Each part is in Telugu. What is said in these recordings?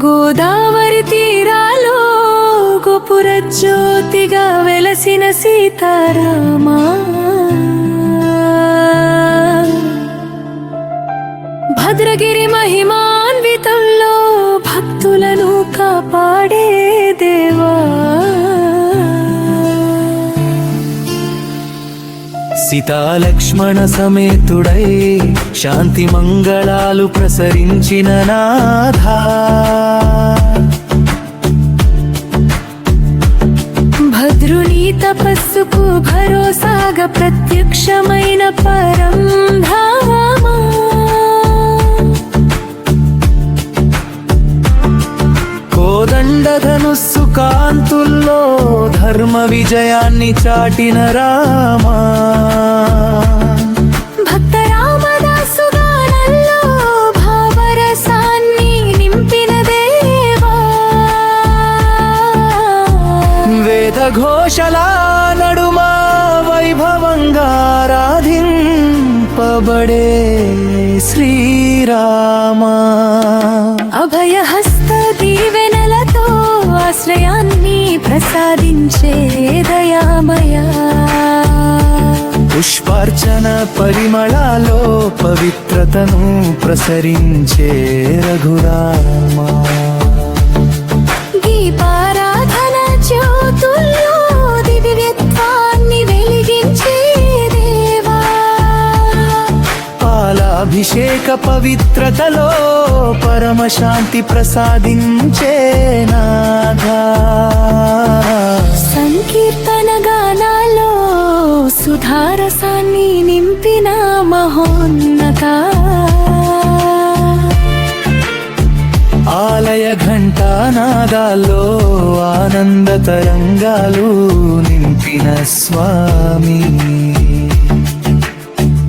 గోదావరి తీరాలో గోపుర జ్యోతిగా వెలసిన సీతారామా, భద్రగిరి మహిమాన్వితంలో భక్తులను కాపాడే దేవా, సీతాలక్ష్మణ సమేతుడై శాంతి మంగళాలు ప్రసరించిన నాథా, భద్రుని తపస్సుకు భరోసాగా ప్రత్యక్షమైన పరం ధామా, కోదండధనుస్సు కాంతుల్లో ధర్మ విజయాన్ని చాటిన రామా, భక్త రామదాసు గానంలో భావరసాన్ని నింపిన దేవా, వేద ఘోషల నడుమ వైభవంగా ఆరాధింపబడే శ్రీరామా, అభయహస్త దీవెనలతో ఆశ్రయాన్ని ప్రసాదించే దయామయా, పుష్పార్చన పరిమళాలో పవిత్రతను ప్రసరించే రఘురామా, దీపారాధన జ్యోతుల్లో దివ్యత్వాన్ని వెలిగించే దేవా, పాలాభిషేక పవిత్రతలో పరమశాంతి ప్రసాదించే నాథా, సంకీర్తన గానాల్లో సుధారసాన్ని నింపిన మహోన్నత, ఆలయ ఘంటానాదాల్లో ఆనంద తరంగాలు నింపిన స్వామి,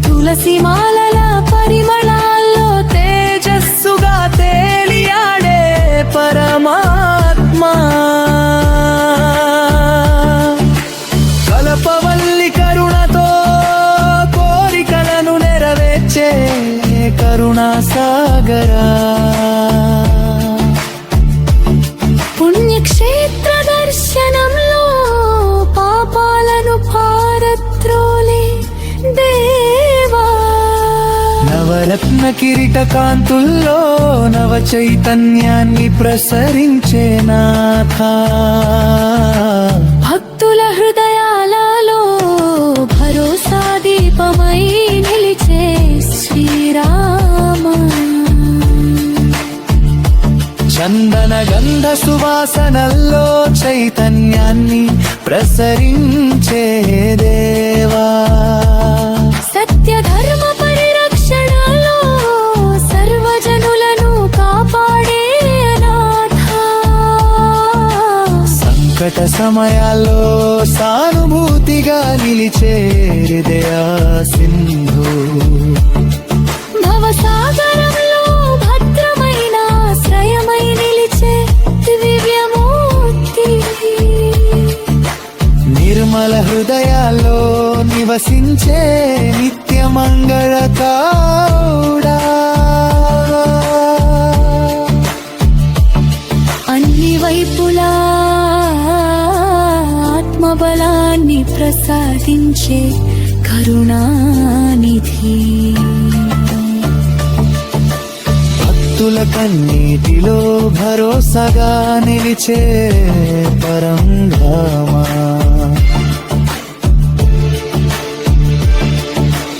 తులసి మాలల పరిమళాల్లో తేజస్సుగా తేలియాడే పరమాత్మా, కల్పవల్లి కరుణతో కోరికలను నెరవేర్చే కరుణాసాగరా, పుణ్యక్షేత్ర దర్శనంలో పాపాలను పారత్రోలే దేవా, నవరత్న కిరీట కాంతుల్లో నవ చైతన్యాన్ని ప్రసరించే నాథా, భక్తుల హృదయాలలో భరోసా దీపమై నిలిచే శ్రీరామ, చందన గంధ సువాసనల్లో చైతన్యాన్ని ప్రసరించే దేవా, సత్య ధర్మ పరిరక్షణలో సర్వజనులను కాపాడే అనాథ, సంకట సమయాల్లో సానుభూతిగా నిలిచే హృదయ సింధు, భవసాగరంలో భద్రమైన ఆశ్రయమై నిలిచే దివ్యమూర్తి, నిర్మల హృదయాల్లో నివసించే నిత్య మంగళ కావుడా, అన్ని వైపులా ఆత్మబలాన్ని ప్రసాదించే కరుణానిధి, భక్తుల కన్నీటిలో భరోసాగా నిలిచే పరంధామా,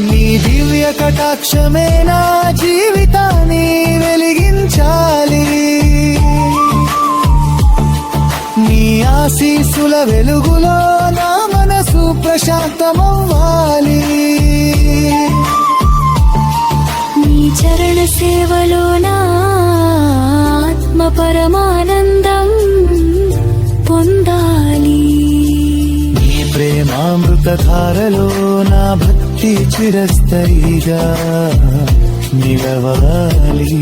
నీ దివ్య కటాక్షమే నా జీవితాన్ని వెలిగించాలి, నీ ఆశీస్సుల వెలుగులో నా మనసు ప్రశాంతమవ్వాలి, నీ చరణ సేవలో నా ఆత్మ పరమానందం పొందాలి, నీ ప్రేమామృతధారలో నా భక్తి చిరస్థాయిగా నిలవాలి.